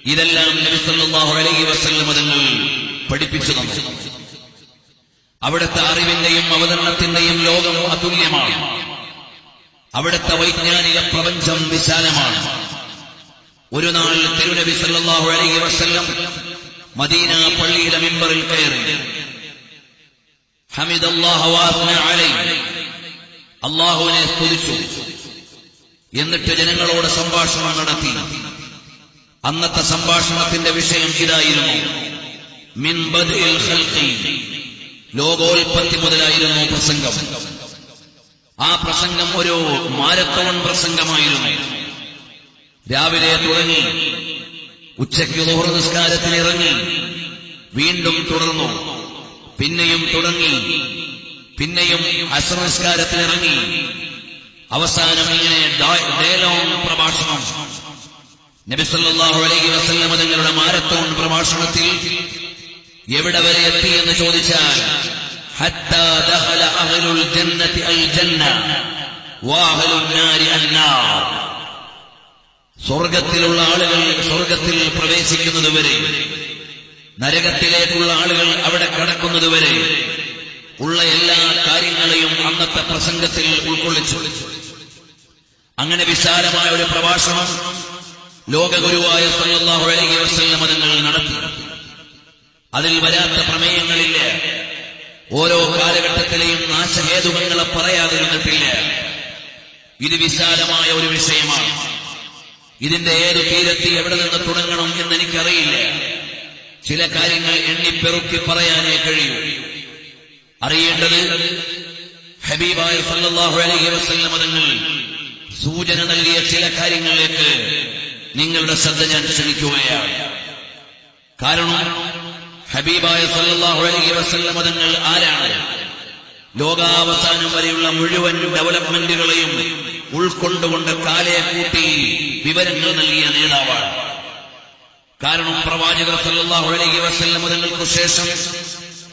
ഇതെല്ലാം നബി സല്ലല്ലാഹു അലൈഹി വസല്ലം തങ്ങൾ പഠിപ്പിച്ചു തന്നു. അവിടുത്തെ അറിവിന്റെയും അവതരണത്തിന്റെയും ലോകം അതുല്യമാണ്. അവിടുത്തെ വൈജ്ഞാനിക പ്രപഞ്ചം വിശാലമാണ്. ഒരു നാൾ തിരുനബി സല്ലല്ലാഹു അലൈഹി വസല്ലം മദീന പള്ളിയുടെ മിമ്പറിൽ കയറി ഹമിദല്ലാഹു വഅസ്ന അലൈഹി, അല്ലാഹുവിനെ സ്തുതിച്ചു. എന്നിട്ട് ജനങ്ങളോട് സംഭാഷണം നടത്തി. അന്നത്തെ സംഭാഷണത്തിന്റെ വിഷയം ഇതായിരുന്നു: മിൻ ബദ്ഇൽ ഖൽഖി, ലോകോൽപത്തി മുതലായിരുന്നു പ്രസംഗം. ആ പ്രസംഗം ഒരു മാരത്തോൺ പ്രസംഗമായിരുന്നു. രാവിലെ തുടങ്ങി, ഉച്ചയ്ക്ക് ളുഹർ നിസ്കാരത്തിന് ഇറങ്ങി, വീണ്ടും തുടർന്നു, പിന്നെയും തുടങ്ങി, പിന്നെയും അസ്ർ നിസ്കാരത്തിന് ഇറങ്ങി. അവസാനം ഇങ്ങനെ ഡയലോഗ് പ്രഭാഷണം. നബി സല്ലല്ലാഹു അലൈഹി വസല്ലം തങ്ങളുടെ മാരത്തോൺ പ്രഭാഷണത്തിൽ എവിടെ വരെ എത്തി എന്ന് ചോദിച്ചാൽ, ഹത്താ ദഖല അഹ്ലുൽ ജന്നതി അൽ ജന്ന വഅഹ്ലുൻ നാരി അന്നാർ, സ്വർഗത്തിലുള്ള ആളുകൾ സ്വർഗത്തിൽ പ്രവേശിക്കുന്നതുവരെ, നരകത്തിലേക്കുള്ള ആളുകൾ അവിടെ കടക്കുന്നതുവരെ ഉള്ള എല്ലാ കാര്യങ്ങളെയും അന്നത്തെ പ്രസംഗത്തിൽ ഉൾക്കൊള്ളിച്ചു. അങ്ങനെ വിശാലമായ ഒരു പ്രഭാഷണം ലോകഗുരുവായ സല്ലല്ലാഹു അലൈഹി വസല്ലം തങ്ങൾ നടത്തി. അതിൽ വരാത്ത പ്രമേയങ്ങളില്ല. ഓരോ കാലഘട്ടത്തിലെയും നാശഹേതുകങ്ങളെ പറയാതിരുന്നിട്ടില്ല. ഇത് വിശാലമായ ഒരു വിഷയമാണ്. ഇതിന്റെ ഏത് തീരത്തി എവിടെ നിന്ന് തുടങ്ങണം എന്നെനിക്കറിയില്ല. ചില കാര്യങ്ങൾ എണ്ണിപ്പെറുക്കി പറയാനേ കഴിയൂ. അറിയേണ്ടത്, ഹബീബായ സല്ലല്ലാഹു അലൈഹി വസല്ലം തങ്ങൾ സൂചന നൽകിയ ചില കാര്യങ്ങളിലേക്ക് നിങ്ങളുടെ ശ്രദ്ധ ഞാൻ ക്ഷണിക്കുകയാണ്. കാരണം ഹബീബായ സല്ലല്ലാഹു അലൈഹി വസല്ലം തങ്ങൾ ആരാണ്? ലോകാവസാനം വരെയുള്ള മുഴുവൻ ഡെവലപ്മെന്റുകളെയും ഉൾക്കൊണ്ടുകൊണ്ട് കാലയെ കൂട്ടി വിവരങ്ങൾ നൽകിയ നേതാവാണ്. കാരണം പ്രവാചകർ സല്ലല്ലാഹു അലൈഹി വസല്ലം തങ്ങൾക്ക് ശേഷം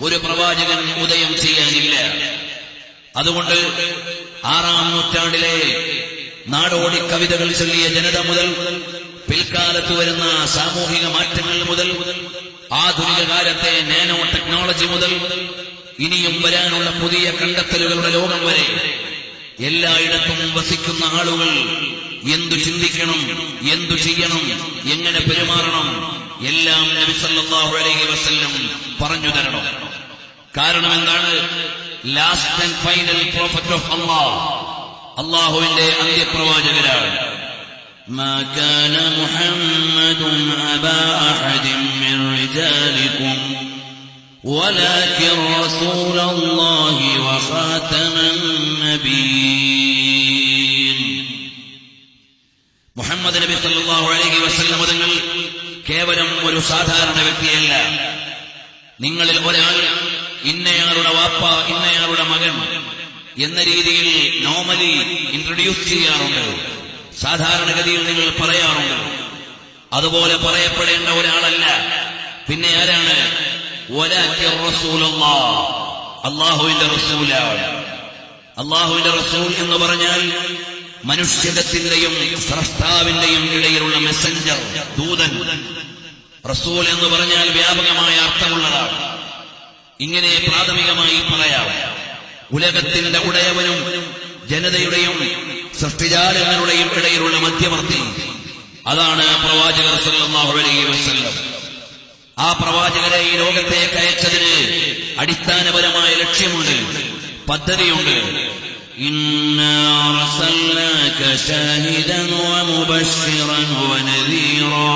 ഒരു പ്രവാചകൻ ഉദയം ചെയ്യാനില്ല. അതുകൊണ്ട് 6-ാം നൂറ്റാണ്ടിലെ നാടോടി കവിതകൾ ചൊല്ലിയ ജനത മുതൽ, പിൽക്കാലത്ത് വരുന്ന സാമൂഹിക മാറ്റങ്ങൾ മുതൽ, ആധുനിക കാലത്തെ നാനോ ടെക്നോളജി മുതൽ, ഇനിയും വരാനുള്ള പുതിയ കണ്ടെത്തലുകളുടെ ലോകം വരെ എല്ലായിടത്തും വസിക്കുന്ന ആളുകൾ എന്തു ചിന്തിക്കണം, എന്തു ചെയ്യണം, എങ്ങനെ പെരുമാറണം, എല്ലാം നബി സല്ലല്ലാഹു അലൈഹി വസല്ലം പറഞ്ഞു തരണം. കാരണം എന്താണ്? Last and final prophet of Allah, അല്ലാഹുവിന്റെ അന്ത്യപ്രവാചകരാണ്. മാ കാന മുഹമ്മദുൻ അബാ അഹദിൻ മിൻ റിജാലികും വലാകിൻ റസൂലല്ലാഹി വഖാതമൻ നബിയ്യീൻ. മുഹമ്മദ് നബി സല്ലല്ലാഹു അലൈഹി വസല്ലം തങ്ങൾ കേവലം ഒരു സാധാരണ വ്യക്തിയല്ല. നിങ്ങളിൽ ഒരാൾ ഇന്നയാളുടെ വാപ്പ, ഇന്നയാളുടെ മകൻ എന്ന രീതിയിൽ നോർമലി ഇൻട്രൊഡ്യൂസ് ചെയ്യാറുണ്ട്. സാധാരണഗതിയിൽ നിങ്ങൾ പറയാറുണ്ട്. അതുപോലെ പറയപ്പെടേണ്ട ഒരാളല്ല. പിന്നെ ആരാണ്? വലാകിൻ റസൂലുള്ളാഹ്, അല്ലാഹുവിന്റെ റസൂലാണ്. അല്ലാഹുവിന്റെ റസൂൽ എന്ന് പറഞ്ഞാൽ മനുഷ്യത്തിന്റെയും സ്രഷ്ടാവിന്റെയും ഇടയിലുള്ള മെസ്സഞ്ചർ, ദൂതൻ. റസൂൽ എന്ന് പറഞ്ഞാൽ വ്യാപകമായ അർത്ഥമുള്ളതാണ്. ഇങ്ങനെ പ്രാഥമികമായി പറയാം. ഉലകത്തിന്റെ ഉടയവനും ജനതയുടെയും സൃഷ്ടിജാലങ്ങളുടെയും ഇടയിലുള്ള മധ്യവർത്തി, അതാണ് പ്രവാചകർ സല്ലല്ലാഹു അലൈഹി വസല്ലം. ആ പ്രവാചകരെ ഈ ലോകത്തേക്ക് അയച്ചതിന് അടിസ്ഥാനപരമായ ലക്ഷ്യമുണ്ട്, പദ്ധതിയുണ്ട്. ഇന്നാ അർസൽനാക ഷാഹിദൻ വമുബശ്ശിറൻ വനദീറാ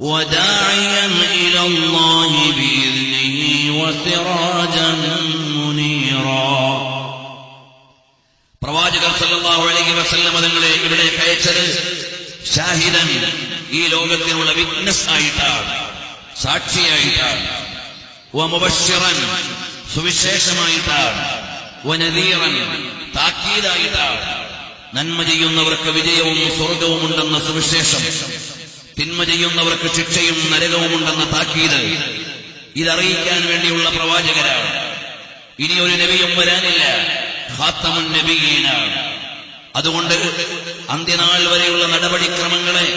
വദാഇയൻ ഇലല്ലാഹി ബിഇذനിഹി വസിറാജൻ മുനീറാ. പ്രവാചകർ സല്ലല്ലാഹു അലൈഹി വസല്ലം തങ്ങളെ ഇവിടെ അയച്ചത് ഷാഹിദൻ, ഈ ലോകത്തിനുള്ള വിറ്റ്നസ് ആയിട്ടാണ്, സാക്ഷിയായിട്ടാണ്. വമുബശ്ശിറൻ, സുവിശേഷമായിട്ടാണ്. വനദീറൻ, താക്കീതായിട്ടാണ്. നന്മ ചെയ്യുന്നവർക്ക് വിജയവും സ്വർഗവുമുണ്ടെന്ന സുവിശേഷം, തിന്മ ചെയ്യുന്നവർക്ക് ശിക്ഷയും നരകവുമുണ്ടെന്ന താക്കീത്, ഇതറിയിക്കാൻ വേണ്ടിയുള്ള പ്രവാചകരാണ്. ഇനി ഒരു നബിയും വരാനില്ല, ഖാത്തമുൻ നബിയ്യീനാണ്. അതുകൊണ്ട് അന്ത്യനാൾ വരെയുള്ള നടപടിക്രമങ്ങളെ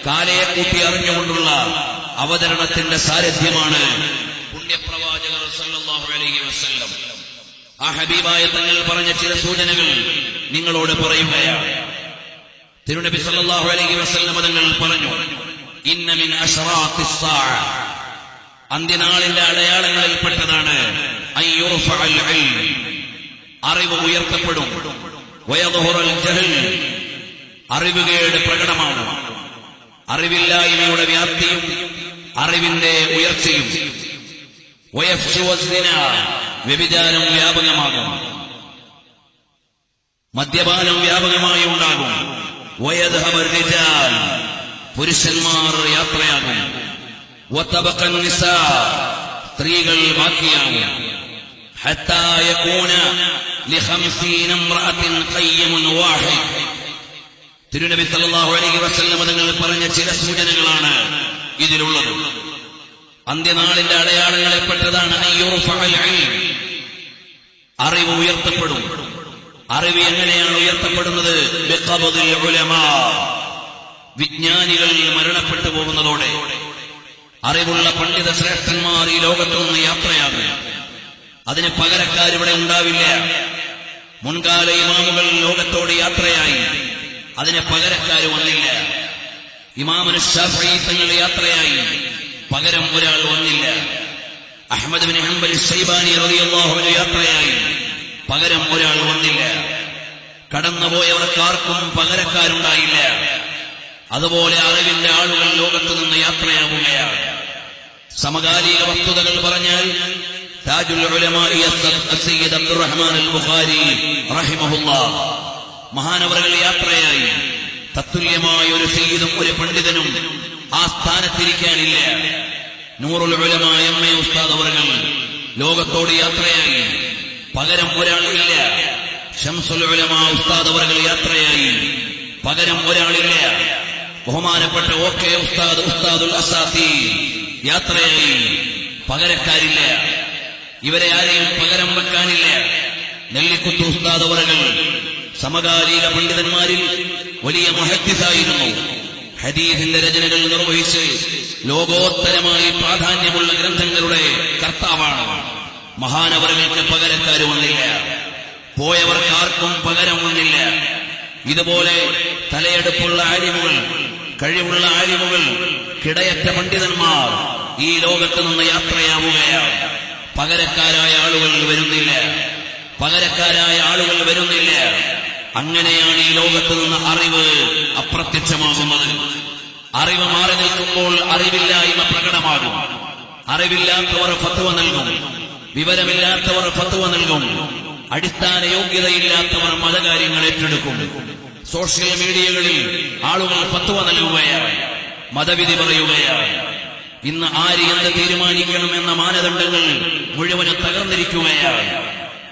കാലയെ കൂട്ടി അറിഞ്ഞുകൊണ്ടുള്ള അവതരണത്തിന്റെ സാരഥ്യമാണ് പുണ്യപ്രവാചകർ സല്ലല്ലാഹു അലൈഹി വസല്ലം. ആ ഹബീബായ തങ്ങൾ പറഞ്ഞ ചില സൂചനകൾ നിങ്ങളോട് പറയുകയാണ്. തിരുനബി സല്ലല്ലാഹു അലൈഹി വസല്ലം തങ്ങൾ പറഞ്ഞു, ഇന്ന മിൻ അശ്റാത്തിസ് സാഅ, അന്ത്യനാളിന്റെ അടയാളങ്ങളിൽപ്പെട്ടതാണ് അയ്യുർഫഅൽ ഇൽം, അറിവ് ഉയർത്തപ്പെടും. വയദ്ഹുറുൽ ജഹൽ, അറിവുകേട് പ്രകടമാകും. അറിവില്ലായ്മയുടെ വ്യാപ്തിയും അറിവിന്റെ ഉയർച്ചയും. വയഫ്ശു വസ്സിന, വ്യഭിചാരം വ്യാപകമാകും. മദ്യപാനം വ്യാപകമായി ഉണ്ടാകും. വയദ്ഹബർ റിജാൽ, പുരുഷന്മാർ യാത്രയാകും. വതബഖൻ നിസാ, സ്ത്രീകൾ ബാക്കിയാകും. ഹത്താ യകൂന ലിഖംസീന ഇംറഅത്തിൻ ഖയ്യിമുൻ വാഹിദ്. തിരുനബി സല്ലല്ലാഹു അലൈഹി വസല്ലം തങ്ങൾ പറഞ്ഞ ചില സൂചനകളാണ് ഇതിലുള്ളത്. അന്ത്യനാളിന്റെ അടയാളങ്ങളിൽപ്പെട്ടതാണ് അയ്യുർഫഅൽ ഇൽം, അറിവ് ഉയർത്തപ്പെടും. അറിവ് എങ്ങനെയാണ് ഉയർത്തപ്പെടുന്നത്? ബിഖബ്ദിൽ ഉലമാ, വിജ്ഞാനികൾ മരണപ്പെട്ടു പോകുന്നതോടെ. അറിവുള്ള പണ്ഡിത ശ്രേഷ്ഠന്മാർ ഈ ലോകത്തു നിന്ന് യാത്രയാകും. അതിന് പകരക്കാരിവിടെ ഉണ്ടാവില്ല. മുൻകാല ഇമാമുകൾ ലോകത്തോട് യാത്രയായി, അതിന് പകരക്കാർ വന്നില്ല. ഇമാമുന ശാഫിഈ തങ്ങൾ യാത്രയായി, പകരം ഒരാൾ വന്നില്ല. അഹ്മദ് ബിൻ ഹംബൽ ശൈബാനി റളിയല്ലാഹു അൻഹു യാത്രയായി, പകരം ഒരാൾ വന്നില്ല. കടന്നുപോയവർക്കാർക്കും പകരക്കാരുണ്ടായില്ല. അതുപോലെ അറിവിന്റെ ആളുകൾ ലോകത്തു നിന്ന് യാത്രയാവുകയാണ്. സമകാലിക വസ്തുതകൾ പറഞ്ഞാൽ താജുൽ ഉലമാഇ സയ്യിദ് അബ്ദുറഹ്മാൻ അൽ ബുഖാരി റഹിമഹുല്ലാഹ്, മഹാനവറുകൾ യാത്രയായി. തത്തുല്യമായ ഒരു സയ്യിദും ഒരു പണ്ഡിതനും ആ സ്ഥാനത്തിരിക്കാനില്ല. നൂറുൽ ഉലമാ എം.എ. ഉസ്താദ് അവറുകൾ ലോകത്തോട് യാത്രയായി, പകരം ഒരാളില്ല. ശംസുൽ ഉലമാ ഉസ്താദ് അവറുകൾ യാത്രയായി, പകരം ഒരാളില്ല. ബഹുമാനപ്പെട്ട ഓക്കെ ഉസ്താദ്, ഉസ്താദുൽ അസാത്തി യാത്രയായി, പകരക്കാരില്ല. ഇവരെ ആരെയും പകരം വെക്കാനില്ല. നെല്ലിക്കുത്ത് ഉസ്താദ് അവറുകൾ സമകാലിക പണ്ഡിതന്മാരിൽ വലിയ മുഹദ്ദിസായിരുന്നു. ഹദീസിന്റെ രചനകൾ നിർവഹിച്ച് ലോകോത്തരമായി പ്രാധാന്യമുള്ള ഗ്രന്ഥങ്ങളുടെ കർത്താവാണ്. മഹാനവറുകൾക്ക് പകരക്കാര് വന്നില്ല. പോയവർക്കാർക്കും പകരം വന്നില്ല. ഇതുപോലെ തലയെടുപ്പുള്ള ആലിമുകൾ, കഴിവുള്ള ആലിമുകൾ, കിടയറ്റ പണ്ഡിതന്മാർ ഈ ലോകത്ത് നിന്ന് യാത്രയാവുകയാണ്. പകരക്കാരായ ആളുകൾ വരുന്നില്ല. പകരക്കാരായ ആളുകൾ വരുന്നില്ല. അങ്ങനെയാണ് ഈ ലോകത്ത് നിന്ന് അറിവ് അപ്രത്യക്ഷമാകുന്നത്. അറിവ് മാറി നിൽക്കുമ്പോൾ അറിവില്ലായ്മ പ്രകടമാകും. അറിവില്ലാത്തവർ ഫത്വ നൽകും, വിവരമില്ലാത്തവർ ഫത്വ നൽകും, അടിസ്ഥാന യോഗ്യതയില്ലാത്തവർ മതകാര്യങ്ങൾ ഏറ്റെടുക്കും. സോഷ്യൽ മീഡിയകളിൽ ആളുകൾ ഫത്വ നൽകുകയാണ്, മതവിധി പറയുകയാണ്. ഇന്ന് ആര് എന്ത് തീരുമാനിക്കണമെന്ന മാനദണ്ഡങ്ങൾ മുഴുവനും തകർന്നിരിക്കുകയാണ്.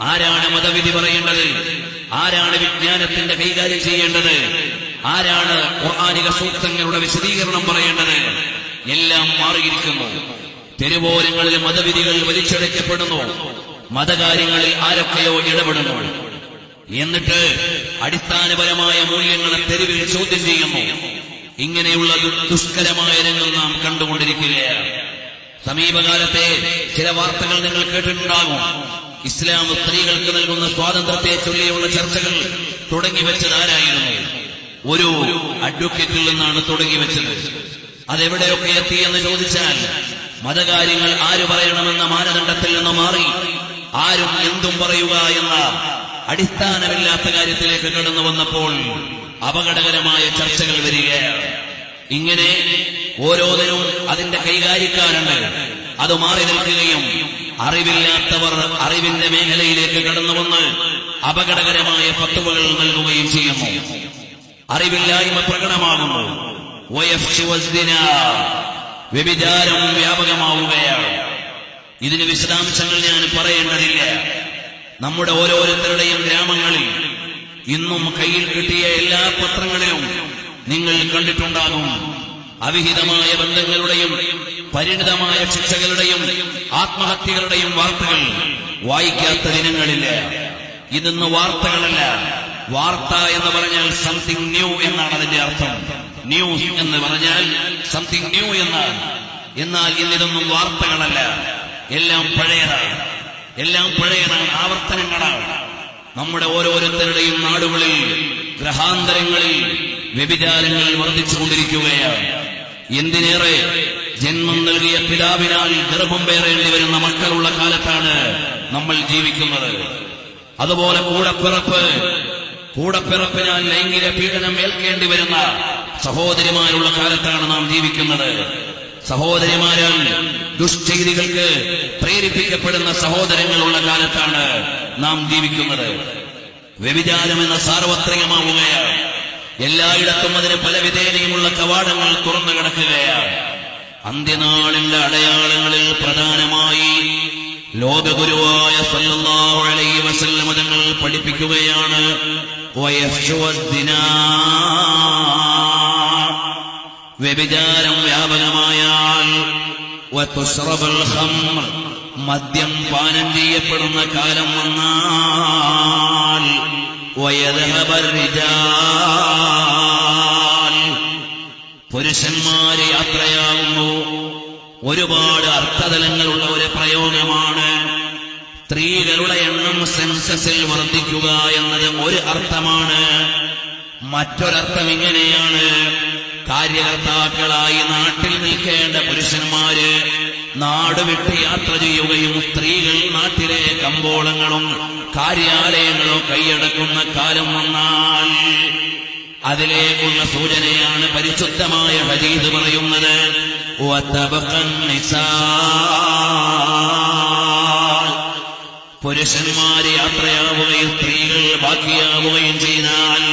ആരാണ് മതവിധി പറയേണ്ടത്? ആരാണ് വിജ്ഞാനത്തിന്റെ കൈകാര്യം ചെയ്യേണ്ടത്? ആരാണ് ഖുർആനിക സൂക്തങ്ങളുടെ വിശദീകരണം പറയേണ്ടത്? എല്ലാം മാറിയിരിക്കുന്നു. തെരുവോരങ്ങളിൽ മതവിധികൾ വലിച്ചടയ്ക്കപ്പെടുന്നു. മതകാര്യങ്ങളിൽ ആരൊക്കെയോ ഇടപെടുന്നു. എന്നിട്ട് അടിസ്ഥാനപരമായ മൂല്യങ്ങളെ തെരുവിൽ ചോദ്യം ചെയ്യുന്നു. ഇങ്ങനെയുള്ള ദുഷ്കരമായ രംഗം നാം കണ്ടുകൊണ്ടിരിക്കുകയാണ്. സമീപകാലത്തെ ചില വാർത്തകൾ നിങ്ങൾ കേട്ടിട്ടുണ്ടാകും. ഇസ്ലാം സ്ത്രീകൾക്ക് നൽകുന്ന സ്വാതന്ത്ര്യത്തെ ചൊല്ലിയുള്ള ചർച്ചകൾ തുടങ്ങിവെച്ചത് ആരായിരുന്നു? ഒരു അഡ്വക്കേറ്റിൽ നിന്നാണ് തുടങ്ങിവെച്ചത്. അതെവിടെയൊക്കെ എത്തിയെന്ന് ചോദിച്ചാൽ മതകാര്യങ്ങൾ ആര് പറയണമെന്ന മാനദണ്ഡത്തിൽ നിന്ന് മാറി ആരും എന്തും പറയുക എന്ന അടിസ്ഥാനമില്ലാത്ത കാര്യത്തിലേക്ക് കടന്നു വന്നപ്പോൾ അപകടകരമായ ചർച്ചകൾ വരികയാണ്. ഇങ്ങനെ ഓരോന്നിനും അതിന്റെ കൈകാര്യക്കാരുണ്ട്. അത് മാറി നിൽക്കുകയും അറിവില്ലാത്തവർ അറിവിന്റെ മേഖലയിലേക്ക് കടന്നു വന്ന് അപകടകരമായ ഫത്വകൾ നൽകുകയും ചെയ്യുന്നു. അറിവില്ലായ്മ പ്രകടമാകുന്നു. വ്യഭിചാരം വ്യാപകമാവുകയാണ്. ഇതിന് വിശദാംശങ്ങൾ ഞാൻ പറയേണ്ടതില്ല. നമ്മുടെ ഓരോരുത്തരുടെയും ഗ്രാമങ്ങളിൽ ഇന്നും കയ്യിൽ കിട്ടിയ എല്ലാ പത്രങ്ങളിലും നിങ്ങൾ കണ്ടിട്ടുണ്ടാകും അവിഹിതമായ ബന്ധങ്ങളുടെയും പരിണിതമായ ശിക്ഷകളുടെയും ആത്മഹത്യകളുടെയും വാർത്തകൾ. വായിക്കാത്ത ദിനങ്ങളില്ല. ഇതൊന്ന് വാർത്തകളല്ല, വാർത്ത എന്ന് പറഞ്ഞാൽ സംതിങ് ന്യൂ എന്നാണ് അതിന്റെ അർത്ഥം. ന്യൂസ് എന്ന് പറഞ്ഞാൽ സംതിങ് ന്യൂ എന്നാണ്. എന്നാൽ ഇന്നിതൊന്നും വാർത്തകളല്ല, എല്ലാം പഴയതാണ്, എല്ലാം പഴയതാണ്, ആവർത്തനങ്ങളാണ്. നമ്മുടെ ഓരോരുത്തരുടെയും നാടുകളിൽ, ഗ്രഹാന്തരങ്ങളിൽ വ്യഭിചാരങ്ങൾ വർദ്ധിച്ചുകൊണ്ടിരിക്കുകയാണ്. എന്തിനേറെ ജന്മം നൽകിയ പിതാവിനാൽ ഗർഭം പേറേണ്ടി വരുന്ന മക്കളുള്ള കാലത്താണ് നമ്മൾ ജീവിക്കുന്നത്. അതുപോലെ കൂടപ്പിറപ്പിനാൽ ലൈംഗിക പീഡനം ഏൽക്കേണ്ടി വരുന്ന സഹോദരിമാരുള്ള കാലത്താണ് നാം ജീവിക്കുന്നത്. സഹോദരിമാരാൽ ദുഷ്ചെയ്തികൾക്ക് പ്രേരിപ്പിക്കപ്പെടുന്ന സഹോദരങ്ങളുള്ള കാലത്താണ് നാം ജീവിക്കുന്നത്. വ്യഭിചാരമെന്ന സാർവത്രികമാവുകയാണ്. എല്ലായിടത്തും അതിന് പല വിധേനയുമുള്ള കവാടങ്ങൾ തുറന്നു കിടക്കുകയാണ്. അന്ത്യനാളിന്റെ അടയാളങ്ങളിൽ പ്രധാനമായി ലോകഗുരുവായ സല്ലല്ലാഹു അലൈഹി വസല്ലം തങ്ങൾ പഠിപ്പിക്കുകയാണ്, വ്യഭിചാരം വ്യാപകമായാൽ വതുശ്റബുൽ ഖംർ, മദ്യം പാനം ചെയ്യപ്പെടുന്ന കാലം വന്നാൽ വയദ്ഹബർ റിജാൽ, പുരുഷന്മാര് യാത്രയാകുന്നു. ഒരുപാട് അർത്ഥതലങ്ങളുള്ള ഒരു പ്രയോഗമാണ്. സ്ത്രീകളുടെ എണ്ണം സെൻസസിൽ വർദ്ധിക്കുക എന്നത് ഒരു അർത്ഥമാണ്. മറ്റൊരർത്ഥം ഇങ്ങനെയാണ്, കാര്യകർത്താക്കളായി നാട്ടിൽ നിൽക്കേണ്ട പുരുഷന്മാര് നാടുവിട്ട് യാത്ര ചെയ്യുകയും സ്ത്രീകൾ നാട്ടിലെ കമ്പോളങ്ങളും കാര്യാലയങ്ങളും കൈയടക്കുന്ന കാലം വന്നാൽ അതിലേക്കുള്ള സൂചനയാണ് പരിശുദ്ധമായ ഹദീസ് പറയുന്നത്. പുരുഷന്മാര് യാത്രയാവുകയും സ്ത്രീകൾ ബാക്കിയാവുകയും ചെയ്താൽ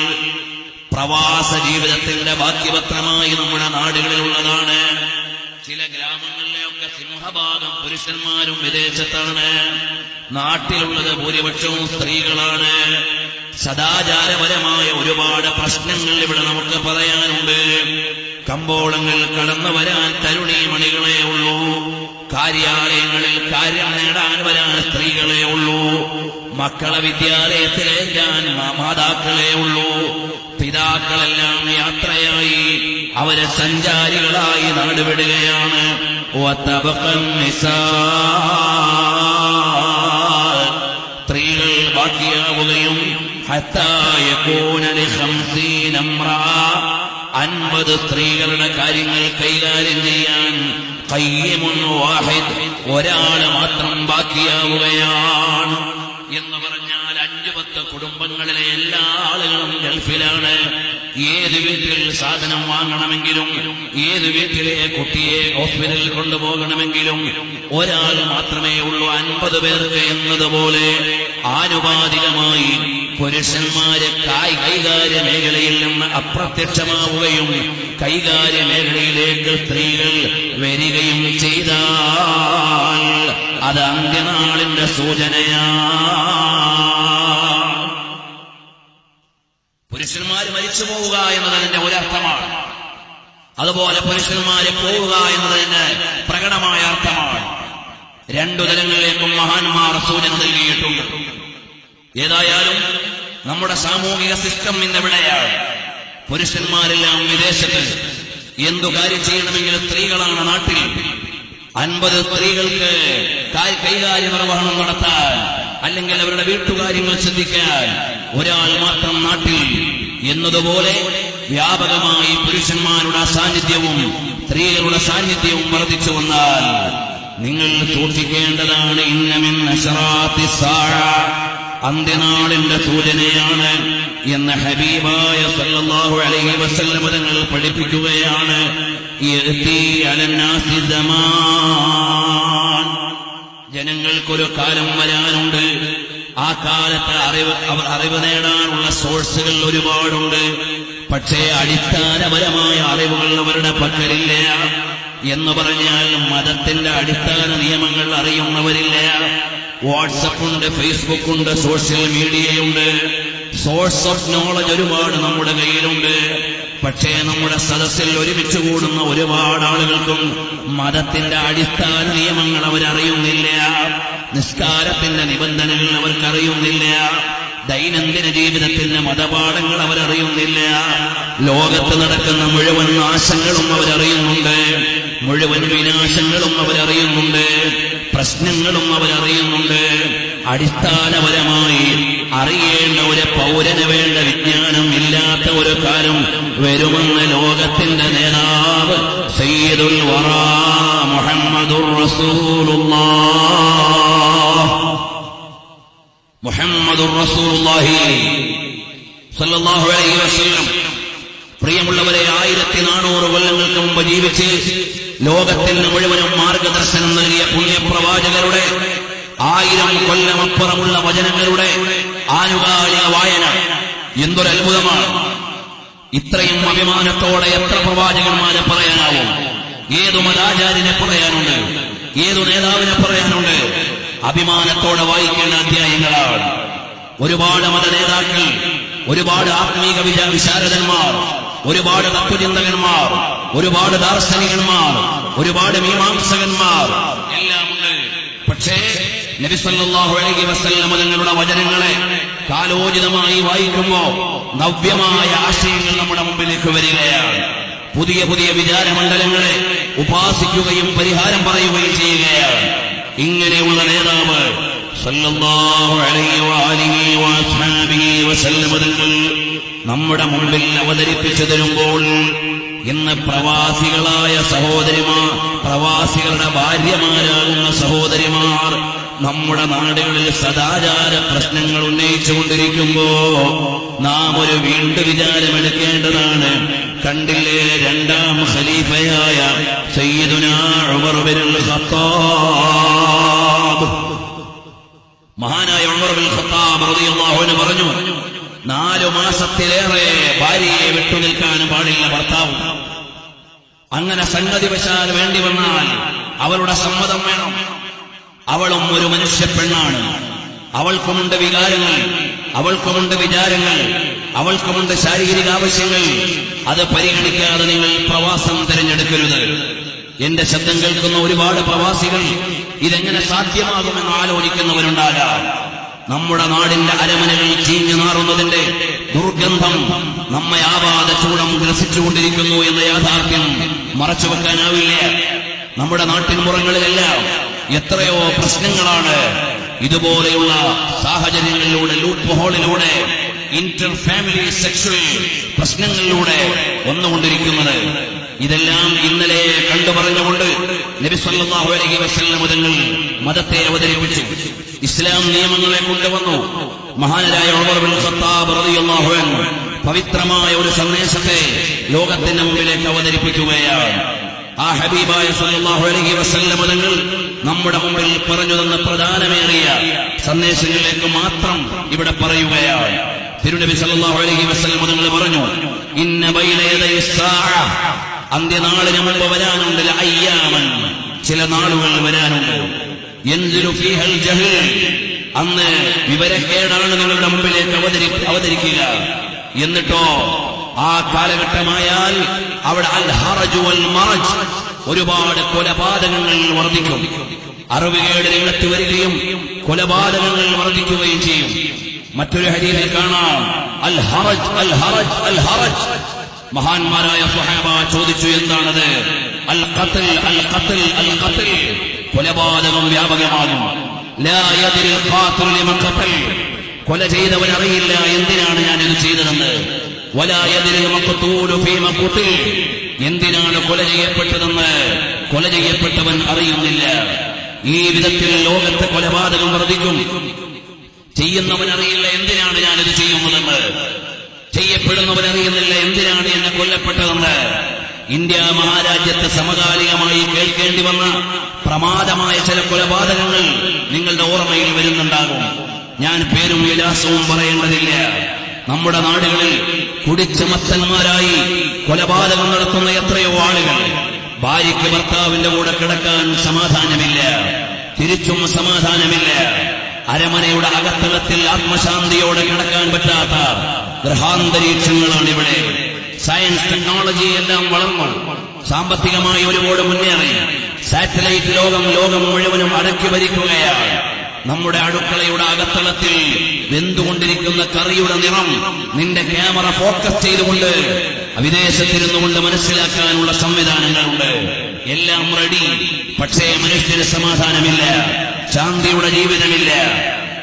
പ്രവാസ ജീവിതത്തിന്റെ ബാക്കിപത്രമായി നമ്മുടെ നാടുകളിലുള്ളതാണ്. ചില ഗ്രാമങ്ങളിലെയൊക്കെ സിംഹഭാഗം പുരുഷന്മാരും വിദേശത്താണ്. നാട്ടിലുള്ളത് ഭൂരിപക്ഷവും സ്ത്രീകളാണ്. സദാചാരപരമായ ഒരുപാട് പ്രശ്നങ്ങൾ ഇവിടെ നമുക്ക് പറയാനുണ്ട്. കമ്പോളങ്ങൾ കടന്നു വരാൻ തരുണീമണികളെ ഉള്ളൂ. കാര്യാലയങ്ങളിൽ കാര്യം നേടാൻ വരാൻ സ്ത്രീകളെ ഉള്ളൂ. മക്കളെ വിദ്യാലയത്തിലേക്കാൻ മാതാക്കളെ ഉള്ളൂ. പിതാക്കളെല്ലാം യാത്രയായി, അവരെ സഞ്ചാരികളായി നാടുവിടുകയാണ്. സ്ത്രീകൾ ബാക്കിയാവുകയും 50 സ്ത്രീകളുടെ കാര്യങ്ങൾ കൈകാര്യം ചെയ്യാൻ ഖയ്യിമുൻ വാഹിദ്, ഒരാള് മാത്രം ബാക്കിയാവുകയാണ്. എന്ന് പറഞ്ഞാൽ 5-10 കുടുംബങ്ങളിലെ എല്ലാ ആളുകളും ഗൾഫിലാണ്. ഏത് വീട്ടിൽ സാധനം വാങ്ങണമെങ്കിലും, ഏത് വീട്ടിലെ കുട്ടിയെ ഹോസ്പിറ്റലിൽ കൊണ്ടുപോകണമെങ്കിലും ഒരാൾ മാത്രമേ ഉള്ളൂ 50 പേർക്ക് എന്നതുപോലെ ആനുപാതികമായി പുരുഷന്മാര് കൈകാര്യ മേഖലയിൽ നിന്ന് അപ്രത്യക്ഷമാവുകയും കൈകാര്യ മേഖലയിലേക്ക് സ്ത്രീകൾ വരികയും ചെയ്താൽ അത് അന്ത്യനാളിന്റെ സൂചനയാണ്. പുരുഷന്മാര് മരിച്ചു പോവുക എന്നതിന്റെ ഒരർത്ഥമാണ്. അതുപോലെ പുരുഷന്മാര് പോവുക എന്നതിന്റെ പ്രകടമായ അർത്ഥമാണ്. 2 തലങ്ങളിലേക്കും മഹാന്മാർ സൂചന നൽകിയിട്ടുണ്ട്. ഏതായാലും നമ്മുടെ സാമൂഹിക സിസ്റ്റം ഇന്നെവിടെയാണ്? പുരുഷന്മാരെല്ലാം വിദേശത്ത്. എന്തു കാര്യം ചെയ്യണമെങ്കിലും സ്ത്രീകളാണ് നാട്ടിൽ. 50 സ്ത്രീകൾക്ക് കൈകാര്യ നിർവഹണം നടത്താൻ, അല്ലെങ്കിൽ അവരുടെ വീട്ടുകാര്യങ്ങൾ ശ്രദ്ധിക്കാൻ ഒരാൾ മാത്രം നാട്ടിൽ എന്നതുപോലെ വ്യാപകമായി പുരുഷന്മാരുടെ സാന്നിധ്യവും സ്ത്രീകളുടെ സാന്നിധ്യവും വർദ്ധിച്ചു വന്നാൽ നിങ്ങൾ സൂക്ഷിക്കേണ്ടതാണ്. ഇന്ന മിൻ അശ്റാത്തിസ് സാഅ, അന്ത്യനാളിന്റെ സൂചനയാണ് എന്ന് ഹബീബായ സല്ലല്ലാഹു അലൈഹി വസല്ലം തങ്ങൾ പഠിപ്പിക്കുകയാണ്. യഅതി അലന്നാസി സമാൻ, ജനങ്ങൾക്കൊരു കാലം വരാനുണ്ട്. ആ കാലത്ത് അറിവ് നേടാനുള്ള സോഴ്സുകൾ ഒരുപാടുണ്ട്. പക്ഷേ അടിസ്ഥാനപരമായ അറിവുകൾ അവരുടെ പക്കലില്ല. എന്ന് പറഞ്ഞാൽ മതത്തിന്റെ അടിസ്ഥാന നിയമങ്ങൾ അറിയുന്നവരില്ല. വാട്സപ്പ് ഉണ്ട്, ഫേസ്ബുക്ക് ഉണ്ട്, സോഷ്യൽ മീഡിയയുണ്ട്. സോഴ്സ് ഓഫ് നോളജ് ഒരുപാട് നമ്മുടെ കയ്യിലുണ്ട്. പക്ഷേ നമ്മുടെ സദസ്സിൽ ഒരുമിച്ച് കൂടുന്ന ഒരുപാട് ആളുകൾക്കും മതത്തിന്റെ അടിസ്ഥാന നിയമങ്ങൾ അവരറിയുന്നില്ല. നിസ്കാരത്തിന്റെ നിബന്ധനകൾ അവർക്കറിയുന്നില്ല. ദൈനംദിന ജീവിതത്തിന്റെ മതപാഠങ്ങൾ അവരറിയുന്നില്ല. ലോകത്ത് നടക്കുന്ന മുഴുവൻ നാശങ്ങളും അവരറിയുന്നുണ്ട്, മുഴുവൻ വിനാശങ്ങളും അവരറിയുന്നുണ്ട്, പ്രശ്നങ്ങളും അവരറിയുന്നുണ്ട്. അടിസ്ഥാനപരമായി അറിയേണ്ട ഒരു പൗരന് വേണ്ട വിജ്ഞാനം ഇല്ലാത്ത ഒരു കാലം വരുമെന്ന് ലോകത്തിന്റെ നേതാവ് സയ്യിദുൽ വറാ മുഹമ്മദുർ റസൂലുള്ളാഹ് മുഹമ്മദുർ റസൂലുള്ളാഹി സ്വല്ലല്ലാഹു അലൈഹി വസല്ലം. പ്രിയമുള്ളവരെ, 1400 കൊല്ലങ്ങൾക്ക് മുമ്പ് ജീവിച്ച് ലോകത്തിന് മുഴുവനും മാർഗദർശനം നൽകിയ പുണ്യപ്രവാചകരുടെ 1000 കൊല്ലമപ്പുറമുള്ള വചനങ്ങളുടെ ആനുകാലിക വായന എന്തൊരു അത്ഭുതമാണ്! ഇത്രയും അഭിമാനത്തോടെ എത്ര പ്രവാചകന്മാരെ പറയാനാവും? ഏതു മതാചാര്യനെ പറയാനുണ്ട്? ഏതു നേതാവിനെ പറയാനുണ്ട്? അഭിമാനത്തോടെ വായിക്കേണ്ട അധ്യായങ്ങളാണ്. ഒരുപാട് മതനേതാക്കൾ, ഒരുപാട് ആത്മീക വിശാരദന്മാർ, ഒരുപാട് തത്വചിന്തകന്മാർ, ഒരുപാട് ദാർശനികന്മാർ, ഒരുപാട് മീമാംസകന്മാർ എല്ലാമുണ്ട്. പക്ഷേ നബി സല്ലല്ലാഹു അലൈഹി വസല്ലം തങ്ങളുടെ വചനങ്ങളെ കാലോചിതമായി വായിക്കുമ്പോൾ നവ്യമായ ആശയങ്ങൾ നമ്മുടെ മുമ്പിലേക്ക് വരികയാണ്. പുതിയ പുതിയ വിചാരമണ്ഡലങ്ങളെ ഉപാസിക്കുകയും പരിഹാരം പറയുകയും ചെയ്യുകയാണ്. ഇങ്ങനെയുള്ള നേതാവ് സല്ലല്ലാഹു അലൈഹി വസല്ലം തങ്ങൾ നമ്മുടെ മുമ്പിൽ അവതരിപ്പിച്ചു തരുമ്പോൾ ഇന്ന് പ്രവാസികളായ സഹോദരിമാർ, പ്രവാസികളുടെ ഭാര്യമാരാകുന്ന സഹോദരിമാർ നമ്മുടെ നാടുകളിൽ സദാചാര പ്രശ്നങ്ങൾ ഉന്നയിച്ചുകൊണ്ടിരിക്കുമ്പോ നാം ഒരു വീണ്ടും വിചാരമെടുക്കേണ്ടതാണ്. കണ്ടില്ലേ, 2ാം ഖലീഫയായ സയ്യിദുനാ ഉമർ ഇബ്നുൽ ഖത്താബ്, മഹാനായ ഉമർ ഇബ്നുൽ ഖത്താബ് റളിയല്ലാഹു അൻഹു പറഞ്ഞു, 4 മാസത്തിലേറെ ഭാര്യയെ വിട്ടുനിൽക്കാൻ പാടില്ല ഭർത്താവ്. അങ്ങനെ സംഗതിവശാൽ വേണ്ടി വന്നാൽ അവളുടെ സമ്മതം വേണം. അവളും ഒരു മനുഷ്യ പെണ്ണാണ്. അവൾക്കുമുണ്ട് വികാരങ്ങൾ, അവൾക്കുമുണ്ട് വിചാരങ്ങൾ, അവൾക്കുമുണ്ട് ശാരീരിക ആവശ്യങ്ങൾ. അത് പരിഗണിക്കാതെ നിങ്ങൾ പ്രവാസം തിരഞ്ഞെടുക്കരുത്. എന്റെ ശബ്ദം കേൾക്കുന്ന ഒരുപാട് പ്രവാസികൾ ഇതെങ്ങനെ സാധ്യമാകുമെന്ന് ആലോചിക്കുന്നവരുണ്ടാകാം. നമ്മുടെ നാടിന്റെ അരമനകൾ ചീഞ്ഞു നാറുന്നതിന്റെ ദുർഗന്ധം നമ്മെ ആവാതെ ചൂടം ഗ്രസിച്ചുകൊണ്ടിരിക്കുന്നു എന്ന യാഥാർത്ഥ്യം മറച്ചുവെക്കാനാവില്ല. നമ്മുടെ നാട്ടിൻപുറങ്ങളിലെല്ലാം എത്രയോ പ്രശ്നങ്ങളാണ് ഇതുപോലെയുള്ള സാഹചര്യങ്ങളിലൂടെ, ലൂപ്പ് ഹോളിലൂടെ, ഇന്റർ ഫാമിലി സെക്ഷൽ പ്രശ്നങ്ങളിലൂടെ വന്നുകൊണ്ടിരിക്കുന്നത്. ഇതെല്ലാം ഇന്നലെ കണ്ടു പറഞ്ഞുകൊണ്ട് നബി സല്ലല്ലാഹു അലൈഹി വസല്ലം തങ്ങൾ മതത്തെ അവതരിപ്പിച്ചു, ഇസ്ലാം നിയമങ്ങളെ കൊണ്ടുവന്നു. മഹാനായ ഉമർ ഇബ്നുൽ ഖത്താബ് റളിയല്ലാഹു അൻഹു പവിത്രമായ ഒരു സന്ദേശത്തെ ലോകത്തിന്റെ മുമ്പിലേക്ക് അവതരിപ്പിക്കുകയാണ്. ആ ഹബീബായ സല്ലല്ലാഹു അലൈഹി വസല്ലം തങ്ങൾ നമ്മുടെ മുമ്പിൽ പറഞ്ഞു തന്ന പ്രധാനമേറിയ സന്ദേശങ്ങളിലേക്ക് മാത്രം ഇവിടെ പറയുകയാണ്. തിരുനബി സല്ലല്ലാഹു അലൈഹി വസല്ലം തങ്ങൾ പറഞ്ഞു, ഇന്ന ബൈന യദൈ സ്സാഅ, അന്ത്യനാളിന് മുമ്പ് വരാനുണ്ട്, അയ്യാമൻ, ചില നാളുകൾ വരാനുണ്ട്, യൻസിലു ഫീഹൽ ജഹൽ, അന്ന് വിവരക്കേടാണ് നിങ്ങളുടെ മുമ്പിലേക്ക് അവതരിക്കുക. എന്നിട്ടോ ആ കാലഘട്ടമായാൽ അവിടെ അൽ ഹറജ് വൽ മറജ്, ഒരുപാട് കൊലപാതകങ്ങൾ വർദ്ധിക്കും. അറിവുകേട് രംഗത്ത് വരികയും കൊലപാതകങ്ങൾ വർദ്ധിക്കുകയും ചെയ്യും. മറ്റൊരു ഹദീസിൽ കാണാം അൽ ഹറജ് അൽ ഹറജ് അൽ ഹറജ്. മഹാന്മാരായ സ്വഹാബ ചോദിച്ചു, എന്താണത്? അൽ ഖത്ൽ അൽ ഖത്ൽ അൽ ഖത്ൽ, കൊലപാതകം വ്യാപകമാകും. ലാ യദ്രി അൽ ഖാതിൽ ലിമൻ ഖതൽ, കൊല ചെയ്തവൻ അറിയില്ല എന്തിനാണ് ഞാനിത് ചെയ്തതെന്ന്. വലാ യദ്രി അൽ മഖ്തൂലു ഫീമ ഖുതിൽ, എന്തിനാണ് കൊല ചെയ്യപ്പെട്ടതെന്ന് കൊല ചെയ്യപ്പെട്ടവൻ അറിയുന്നില്ല. ഈ വിധത്തിൽ ലോകത്തെ കൊലപാതകം വർദ്ധിക്കും. ചെയ്യുന്നവൻ അറിയില്ല എന്തിനാണ് ഞാനിത് ചെയ്യുന്നതെന്ന്, ചെയ്യപ്പെടുന്നവൻ അറിയുന്നില്ല എന്തിനാണ് എന്നെ കൊല്ലപ്പെട്ടതെന്ന്. ഇന്ത്യ മഹാരാജ്യത്ത് സമകാലികമായി കേൾക്കേണ്ടി വന്ന പ്രമാദമായ ചില കൊലപാതകങ്ങൾ നിങ്ങളുടെ ഓർമ്മയിൽ വരുന്നുണ്ടാകും. ഞാൻ പേരും വിലാസവും പറയേണ്ടതില്ല. നമ്മുടെ നാടുകളിൽ കുടിച്ച മത്തന്മാരായി കൊലപാതകം നടത്തുന്ന എത്രയോ ആളുകൾ. ഭാര്യയ്ക്ക് ഭർത്താവിന്റെ കൂടെ കിടക്കാൻ സമാധാനമില്ല, തിരിച്ചും സമാധാനമില്ല. അരമനയുടെ അകത്തളത്തിൽ ആത്മശാന്തിയോടെ കിടക്കാൻ പറ്റാത്ത ഗൃഹാന്തരീക്ഷങ്ങളാണ് ഇവിടെ. സയൻസ്, ടെക്നോളജി എല്ലാം വളർന്നു, സാമ്പത്തികമായി ഒരുപാട് മുന്നേറി. സാറ്റലൈറ്റ് ലോകം മുഴുവനും അടക്കി ഭരിക്കുകയാണ്. നമ്മുടെ അടുക്കളയുടെ അകത്തളത്തിൽ വെന്തുകൊണ്ടിരിക്കുന്ന കറിയുടെ നിറം നിന്റെ ക്യാമറ ഫോക്കസ് ചെയ്തുകൊണ്ട് വിദേശത്തിരുന്നു കൊണ്ട് മനസ്സിലാക്കാനുള്ള സംവിധാനങ്ങളുണ്ട്. എല്ലാം റെഡി. പക്ഷേ മനുഷ്യന് സമാധാനമില്ല, ശാന്തിയുടെ ജീവിതമില്ല.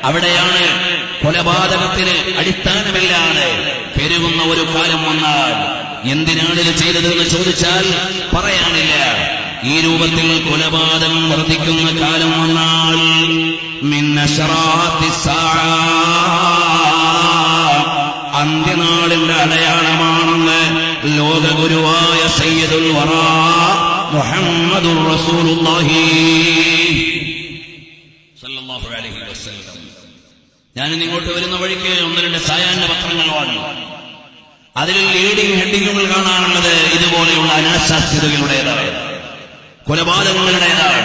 അവിടെയാണ് കൊലപാതകത്തിന് അടിസ്ഥാനമില്ലാതെ പെരുകുന്ന ഒരു കാലം വന്നാൽ എന്തിനാണ് ഇത് ചെയ്തതെന്ന് ചോദിച്ചാൽ പറയാനില്ല. ഈ രൂപത്തിൽ കൊലപാതകം വർദ്ധിക്കുന്ന കാലം വന്നാൽ മിൻ അശ്റാത്തിസ്സാഅ, അന്ത്യനാളിന്റെ അടയാളമാണെന്ന് ലോകഗുരുവായ സയ്യിദുൽ വറാ മുഹമ്മദുർ റസൂലുള്ളാഹി സ്വല്ലല്ലാഹു അലൈഹി വസല്ലം. ഞാൻ ഇങ്ങോട്ട് വരുന്ന വഴിക്ക് ഒന്ന് രണ്ട് സായാഹ്ന പത്രങ്ങൾ വാങ്ങി. അതിൽ ലീഡിംഗ് ഹെഡിങ്ങുകൾ കാണാനുള്ളത് ഇതുപോലെയുള്ള അനാശാസ്യതകളുടേതാണ്, കൊലപാതകങ്ങളുടേതാണ്.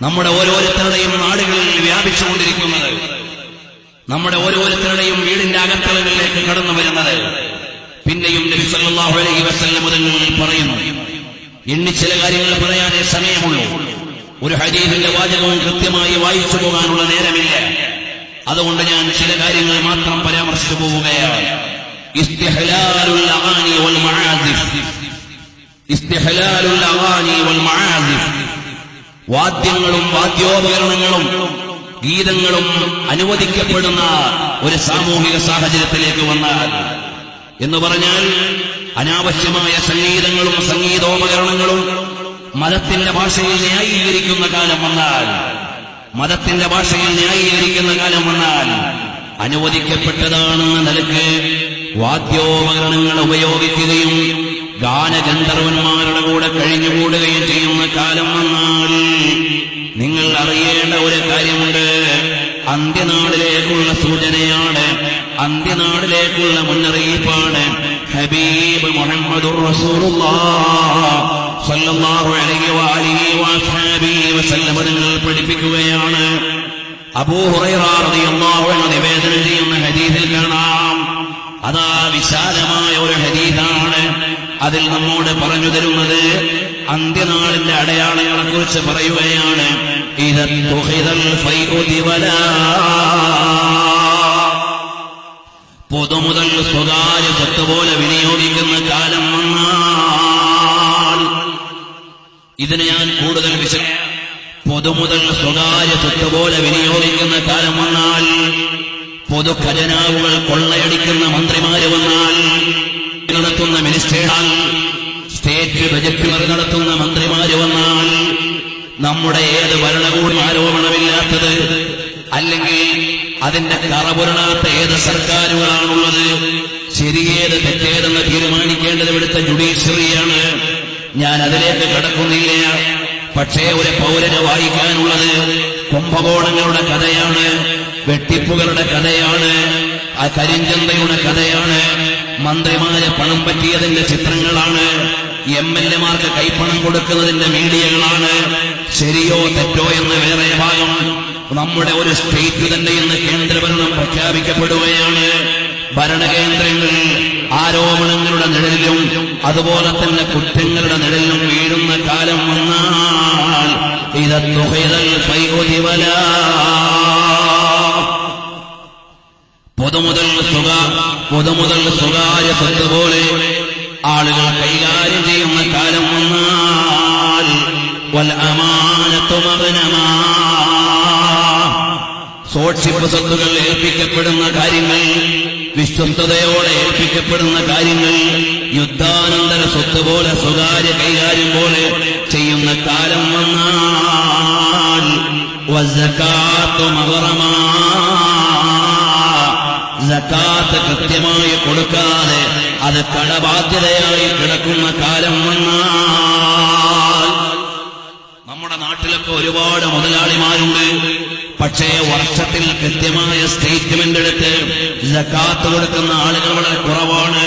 നമ്മുടെ ഓരോരുത്തരുടെയും നാടുകളിൽ വ്യാപിച്ചുകൊണ്ടിരിക്കുന്നത്, നമ്മുടെ ഓരോരുത്തരുടെയും വീടിന്റെ അകത്തളങ്ങളിലേക്ക് കടന്നു വരുന്നത്. പിന്നെയും നബി സല്ലല്ലാഹു അലൈഹി വസല്ലം മുതൽ പറയുന്നു, എണ്ണി ചില കാര്യങ്ങൾ പറയാനേ സമയമുള്ളൂ. ഒരു ഹദീസിന്റെ വാചകവും കൃത്യമായി വായിച്ചു പോകാനുള്ള നേരമില്ല. അതുകൊണ്ട് ഞാൻ ചില കാര്യങ്ങൾ മാത്രം പരാമർശിച്ചു പോവുകയാണ്. ഇസ്തിഹ്ലാലുൽ അഗാനി വൽ മആസിഫ്, ഇസ്തിഹ്ലാലുൽ അഗാനി വൽ മആസിഫ്, വാദ്യങ്ങളും വാദ്യോപകരണങ്ങളും ഗീതങ്ങളും അനുവദിക്കപ്പെടുന്ന ഒരു സാമൂഹിക സാഹചര്യത്തിലേക്ക് വന്നാൽ, എന്ന് പറഞ്ഞാൽ അനാവശ്യമായ സംഗീതങ്ങളും സംഗീതോപകരണങ്ങളും മതത്തിന്റെ ഭാഷയിൽ ന്യായീകരിക്കുന്ന കാലം വന്നാൽ, മതത്തിന്റെ ഭാഷയിൽ ന്യായീകരിക്കുന്ന കാലം വന്നാൽ അനുവദിക്കപ്പെട്ടതാണെന്ന നിലക്ക് വാദ്യോപകരണങ്ങൾ ഉപയോഗിക്കുകയും ഗാനഗന്ധർവന്മാരുടെ കൂടെ കഴിഞ്ഞുകൂടുകയും ചെയ്യുന്ന കാലം വന്നാൽ നിങ്ങൾ അറിയേണ്ട ഒരു കാര്യമുണ്ട്. അന്ത്യനാളിലേക്കുള്ള സൂചനയാണ്, അന്ത്യനാളിലേക്കുള്ള മുന്നറിയിപ്പാണ്. ഹബീബ് മുഹമ്മദുർ റസൂലുള്ളാഹ് സ്വല്ലല്ലാഹു അലൈഹി വഅലിഹി വസഹ്ബിഹി വസല്ലം തങ്ങൾ പഠിപ്പിക്കുകയാണ്. അബൂ ഹുറൈറ റളിയല്ലാഹു അൻഹു നിവേദനം ചെയ്യുന്ന ഹദീസിൽ കാണാം. അതാ വിശാലമായ ഒരു ഹദീസാണ്. അതിൽ നമ്മോട് പറഞ്ഞു തരുന്നത് അന്ത്യനാളിന്റെ അടയാളങ്ങളെ കുറിച്ച് പറയുകയാണ്. പൊതുമുതൽ സ്വകാര്യ സ്വത്ത് പോലെ വിനിയോഗിക്കുന്ന കാലം വന്നാൽ, ഇതിന് ഞാൻ കൂടുതൽ പൊതുമുതൽ സ്വകാര്യ സ്വത്ത് പോലെ വിനിയോഗിക്കുന്ന കാലം വന്നാൽ, പൊതു ഖജനാവുകൾ കൊള്ളയടിക്കുന്ന മന്ത്രിമാര് വന്നാൽ, നടത്തുന്ന മിനിസ്റ്റേഴ്സ്, സ്റ്റേറ്റ് ബജറ്റുകൾ നടത്തുന്ന മന്ത്രിമാര് വന്നാൽ, നമ്മുടെ ഏത് ഭരണകൂടം ആരോപണമില്ലാത്തത് അല്ലെങ്കിൽ അതിന്റെ കറപുരളാത്ത ഏത് സർക്കാരുകളാണുള്ളത്, ശരിയേത് തെറ്റേതെന്ന് തീരുമാനിക്കേണ്ടത് ഇവിടുത്തെ ജുഡീഷ്യറിയാണ്. ഞാൻ അതിലേക്ക് കടക്കുന്നില്ല. പക്ഷേ ഒരു പൗരന് വായിക്കാനുള്ളത് കുംഭകോണങ്ങളുടെ കഥയാണ്, വെട്ടിപ്പുകളുടെ കഥയാണ്, ആ കരിഞ്ചന്തയുടെ കഥയാണ്, മന്ത്രിമാരെ പണം പറ്റിയതിന്റെ ചിത്രങ്ങളാണ്, എംഎൽഎമാർക്ക് കൈപ്പണം കൊടുക്കുന്നതിന്റെ മീഡിയകളാണ്. ശരിയോ തെറ്റോ എന്ന് വേറെ ഭാഗം. നമ്മുടെ ഒരു സ്റ്റേറ്റ് തന്നെ ഇന്ന് കേന്ദ്രഭരണം പ്രഖ്യാപിക്കപ്പെടുകയാണ്. ഭരണകേന്ദ്രങ്ങൾ ആരോപണങ്ങളുടെ നിഴലിലും അതുപോലെ തന്നെ കുറ്റങ്ങളുടെ നിഴലിലും വീഴുന്ന കാലം വന്നാൽ പൊതുമുതൽ സ്വകാര്യ സ്വത്ത് പോലെ ആളുകൾ കൈകാര്യം ചെയ്യുന്ന കാലം വന്നാൽ വൽ അമാനത്തു മഗ്നമാ, സോക്ഷിപ്പ് സ്വത്തുകൾ ഏൽപ്പിക്കപ്പെടുന്ന കാര്യങ്ങൾ, വിശ്വസ്തയോടെ ഏൽപ്പിക്കപ്പെടുന്ന കാര്യങ്ങൾ യുദ്ധാനന്തര സ്വത്ത് പോലെ സ്വകാര്യ കൈകാര്യം പോലെ ചെയ്യുന്ന കാലം വന്നാൽ വസ്സകാത്തു മഗ്റമാ, സകാത്ത് കൃത്യമായി കൊടുക്കാതെ അത് കടബാധ്യതയായി കിടക്കുന്ന കാലം വന്നാൽ. നമ്മുടെ നാട്ടിലൊക്കെ ഒരുപാട് മുതലാളിമാരുണ്ട്. പക്ഷേ വർഷത്തിൽ കൃത്യമായ സ്റ്റേറ്റ്മെന്റ് എടുത്ത് സകാത്ത് കൊടുക്കുന്ന ആളുകൾ വളരെ കുറവാണ്.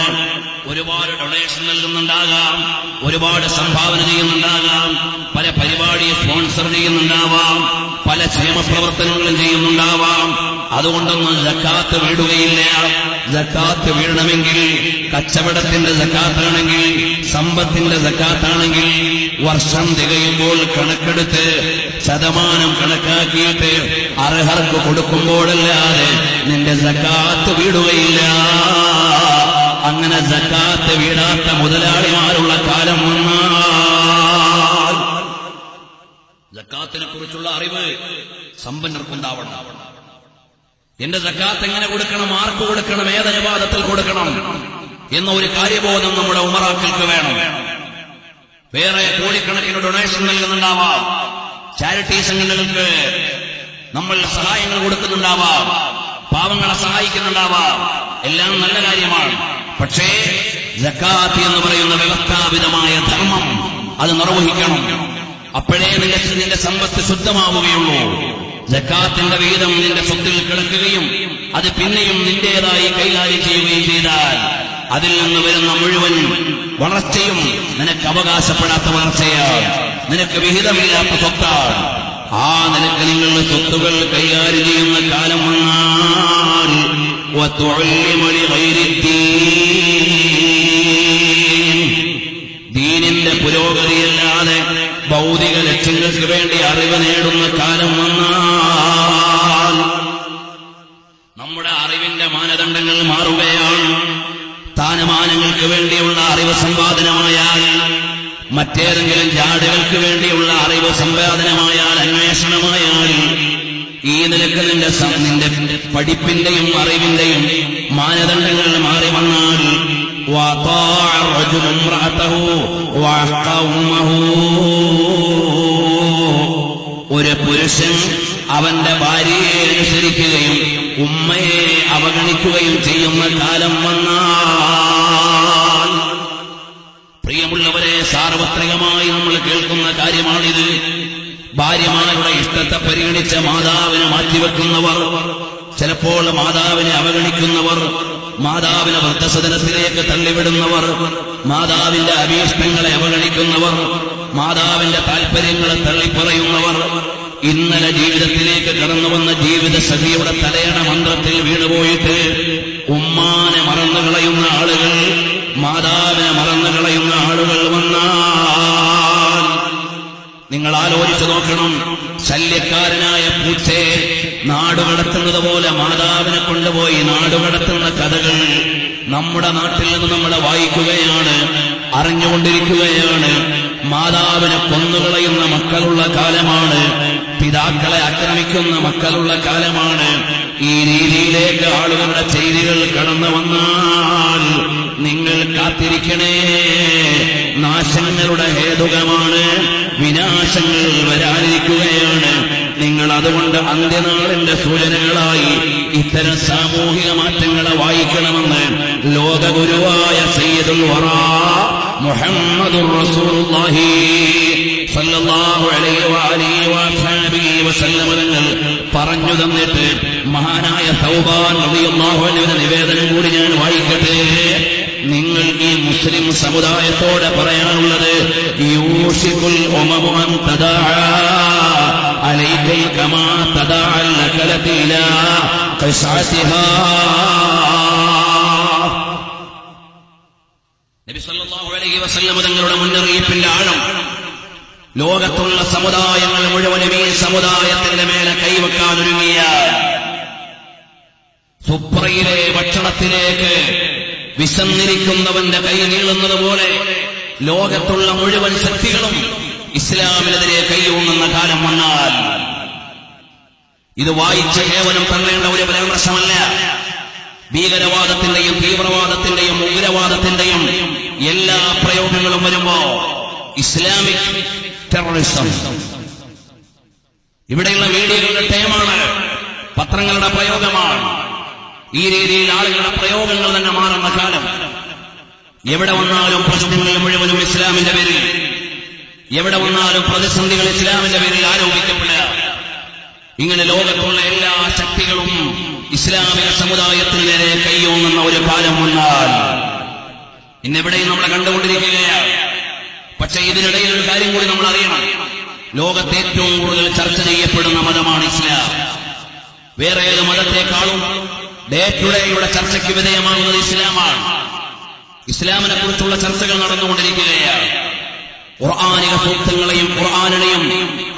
ഒരുപാട് ഡൊണേഷൻ നൽകുന്നുണ്ടാകാം, ഒരുപാട് സംഭാവന ചെയ്യുന്നുണ്ടാകാം, പല പരിപാടി സ്പോൺസർ ചെയ്യുന്നുണ്ടാവാം, പല ക്ഷേമപ്രവർത്തനങ്ങളും ചെയ്യുന്നുണ്ടാവാം. അതുകൊണ്ടൊന്നും സക്കാത്ത് വീടുകയില്ല. സക്കാത്ത് വീഴണമെങ്കിൽ കച്ചവടത്തിന്റെ സക്കാത്താണെങ്കിൽ, സമ്പത്തിന്റെ സക്കാത്താണെങ്കിൽ വർഷം തികയുമ്പോൾ കണക്കെടുത്ത് ശതമാനം കണക്കാക്കിയിട്ട് അർഹർക്ക് കൊടുക്കുമ്പോഴല്ലാതെ നിന്റെ സക്കാത്ത് വീടുകയില്ല. അങ്ങനെ സക്കാത്ത് വീടാത്ത മുതലാളിമാരുള്ള കാലം വന്നാൽ സക്കാത്തിനെ കുറിച്ചുള്ള അറിവ് സമ്പന്നർക്കുണ്ടാവണം. എന്റെ സക്കാത്ത് എങ്ങനെ കൊടുക്കണം, ആർക്ക് കൊടുക്കണം, ഏതനുപാതത്തിൽ കൊടുക്കണം എന്ന ഒരു കാര്യബോധം നമ്മുടെ ഉമറാക്കൾക്ക് വേണം. വേറെ കോടിക്കണക്കിന് ഡൊണേഷൻ നൽകുന്നുണ്ടാവാം, ചാരിറ്റി സംഘടനകൾക്ക് നമ്മൾ സഹായങ്ങൾ കൊടുക്കുന്നുണ്ടാവാം, പാവങ്ങളെ സഹായിക്കുന്നുണ്ടാവാം, എല്ലാം നല്ല കാര്യമാണ്. പക്ഷേ സക്കാത്ത് എന്ന് പറയുന്ന വ്യവസ്ഥാപിതമായ ധർമ്മം അത് നിർവഹിക്കണം. അപ്പോഴേ നിന്റെ സമ്പത്ത് ശുദ്ധമാവുകയുള്ളൂ. സക്കാത്തിന്റെ വീതം നിന്റെ സ്വത്തിൽ കിടക്കുകയും അത് പിന്നെയും നിന്റേതായി കൈകാര്യം ചെയ്യുകയും ചെയ്താൽ അതിൽ നിന്ന് വരുന്ന മുഴുവൻ വളർച്ചയും നിനക്ക് അവകാശപ്പെടാത്ത വളർച്ചയാണ്, നിനക്ക് വിഹിതമില്ലാത്ത സ്വത്താണ്. ആ നിനക്ക് നിങ്ങളുടെ സ്വത്തുകൾ കൈകാര്യം ചെയ്യുന്ന കാലം വന്നാൽ ദീനിന്റെ പുരോഗതിയല്ലാതെ ഭൗതിക ലക്ഷ്യങ്ങൾക്ക് വേണ്ടി അറിവ് നേടുന്ന കാലം വന്നാൽ നമ്മുടെ അറിവിന്റെ മാനദണ്ഡങ്ങൾ മാറുകയാണ്. സ്ഥാനമാനങ്ങൾക്ക് വേണ്ടിയുള്ള അറിവ് സമ്പാദനമായാൽ, മറ്റേതെങ്കിലും ജാടുകൾക്ക് വേണ്ടിയുള്ള അറിവ് സമ്പാദനമായാൽ, അന്വേഷണമായാൽ, ഈ നിലക്ക് നിന്റെ പഠിപ്പിന്റെയും അറിവിന്റെയും മാനദണ്ഡങ്ങൾ മാറി വന്നാൽ ഒരു പുരുഷൻ അവന്റെ ഭാര്യയെ അനുസരിക്കുകയും ഉമ്മയെ അവഗണിക്കുകയും ചെയ്യുന്ന കാലം വന്നാൽ, പ്രിയമുള്ളവരെ, സാർവത്രികമായി നമ്മൾ കേൾക്കുന്ന കാര്യമാണിത്. ഭാര്യമാരുടെ ഇഷ്ടത്തെ പരിഗണിച്ച് മാതാവിനെ മാറ്റിവെക്കുന്നവർ, ചിലപ്പോൾ മാതാവിനെ അവഗണിക്കുന്നവർ, മാതാവിനെ വൃദ്ധസദനത്തിലേക്ക് തള്ളിവിടുന്നവർ, മാതാവിന്റെ അഭീഷ്ടങ്ങളെ അവഗണിക്കുന്നവർ, മാതാവിന്റെ താൽപര്യങ്ങളെ തള്ളിപ്പറയുന്നവർ, ഇന്നലെ ജീവിതത്തിലേക്ക് കടന്നുവന്ന ജീവിത സഖിയുടെ തലയണ മന്ത്രത്തിൽ വീണുപോയിട്ട് ഉമ്മാനെ മറന്നുകളയുന്ന ആളുകൾ, മാതാവിനെ മറന്നുകളയുന്ന ആളുകൾ വന്നാൽ നിങ്ങൾ ആലോചിച്ചു നോക്കണം. ശല്യക്കാരനായ പൂച്ചയെ നാടുകടത്തുന്നത് പോലെ മാതാവിനെ കൊണ്ടുപോയി നാടുകടത്തുന്ന കഥകൾ നമ്മുടെ നാട്ടിൽ നിന്ന് നമ്മൾ വായിക്കുകയാണ്, അറിഞ്ഞുകൊണ്ടിരിക്കുകയാണ്. മാതാവിനെ കൊന്നുകളയുന്ന മക്കളുള്ള കാലമാണ്, പിതാക്കളെ ആക്രമിക്കുന്ന മക്കളുള്ള കാലമാണ്. ഈ രീതിയിലേക്ക് ആളുകളുടെ ചെയ്തികൾ കടന്നു വന്നാൽ നിങ്ങൾ കാത്തിരിക്കണേ. നാശങ്ങളുടെ ഹേതുകമാണ്, വിനാശങ്ങൾ വരാനിരിക്കുകയാണ്. നിങ്ങൾ അതുകൊണ്ട് അന്ത്യനാളിന്റെ സൂചനകളായി ഇത്തരം സാമൂഹിക മാറ്റങ്ങളെ വായിക്കണമെന്ന് ലോകഗുരുവായ സയ്യിദുൽ വറാ മുഹമ്മദുർ റസൂലുള്ളാഹി സല്ലല്ലാഹു അലൈഹി വഅലിഹി വസല്ലം തങ്ങൾ പറഞ്ഞു തന്നിട്ട് മഹാനായ തൗബാൻ റളിയല്ലാഹു അൻഹുവിന്റെ നിവേദനം കൂടി ഞാൻ വായിക്കട്ടെ. നിങ്ങൾ ഈ മുസ്ലിം സമുദായത്തോടെ പറയാനുള്ളത്, യൂഷികുൽ ഉമമു അൻ തദാഅ അലൈക്കും കമാ തദാഅൽ നഖലതു ഇലാ ഖിസ്അതിഹാ. നബി സല്ലല്ലാഹു അലൈഹി വസല്ലം തങ്ങളുടെ മുന്നറിയിപ്പിന്റെ ആഴം ലോകത്തുള്ള സമുദായങ്ങൾ മുഴുവനും ഈ സമുദായത്തിന്റെ മേലെ കൈവെക്കാനൊരുങ്ങിയ സുപ്രയിലെ ഭക്ഷണത്തിലേക്ക് വിശന്നിരിക്കുന്നവന്റെ കൈ നീളുന്നത് പോലെ ലോകത്തുള്ള മുഴുവൻ ശക്തികളും ഇസ്ലാമിനെതിരെ കൈയൂന്നുന്ന കാലം വന്നാൽ, ഇത് വായിച്ച് കേവലം തള്ളേണ്ട ഒരു പരാമർശമല്ല. ഭീകരവാദത്തിന്റെയും തീവ്രവാദത്തിന്റെയും ഉഗ്രവാദത്തിന്റെയും എല്ലാ പ്രയോഗങ്ങളും വരുമ്പോ ഇസ്ലാമിക് ടെററിസം ഇവിടെയുള്ള മീഡിയകളുടെ ടേമാണ്, പത്രങ്ങളുടെ പ്രയോഗമാണ്. ഈ രീതിയിൽ ആളുകളുടെ പ്രയോഗങ്ങൾ തന്നെ മാറുന്ന കാലം. എവിടെ വന്നാലും പ്രശ്നങ്ങൾ മുഴുവനും ഇസ്ലാമിന്റെ പേരിൽ, എവിടെ വന്നാലും പ്രതിസന്ധികൾ ഇസ്ലാമിന്റെ പേരിൽ ആരോപിക്കപ്പെടുക. ഇങ്ങനെ ലോകത്തുള്ള എല്ലാ ശക്തികളും ഇസ്ലാമിക സമുദായത്തിന് നേരെ കൈയോങ്ങുന്ന ഒരു കാലം വന്നാൽ ഇന്നെവിടെയും നമ്മളെ കണ്ടുകൊണ്ടിരിക്കുകയാണ്. പക്ഷേ ഇതിനിടയിൽ ഒരു കാര്യം കൂടി നമ്മൾ അറിയണം. ലോകത്തെ ഏറ്റവും കൂടുതൽ ചർച്ച ചെയ്യപ്പെടുന്ന മതമാണ് ഇസ്ലാം. വേറെ ഏത് മതത്തെക്കാളും ഡേ ടു ഡേയുടെ ചർച്ചയ്ക്ക് വിധേയമാകുന്നത് ഇസ്ലാമാണ്. ഇസ്ലാമിനെ കുറിച്ചുള്ള ചർച്ചകൾ നടന്നുകൊണ്ടിരിക്കുകയാണ്. ഖുർആനിക സൂക്തങ്ങളെയും ഖുർആനിനെയും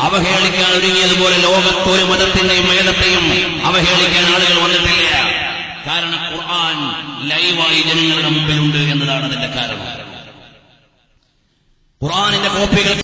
അവഹേളിക്കാൻ ഒരുങ്ങിയതുപോലെ ലോകത്തൊരു മതത്തിന്റെയും വേദത്തെയും അവഹേളിക്കാൻ ആളുകൾ വന്നിട്ടില്ല. കാരണം ഖുർആൻ ലൈവായി ജനങ്ങളുടെ മുമ്പിലുണ്ട് എന്നതാണ് അതിന്റെ കാരണം. ഖുർആനിന്റെ കോപ്പികൾ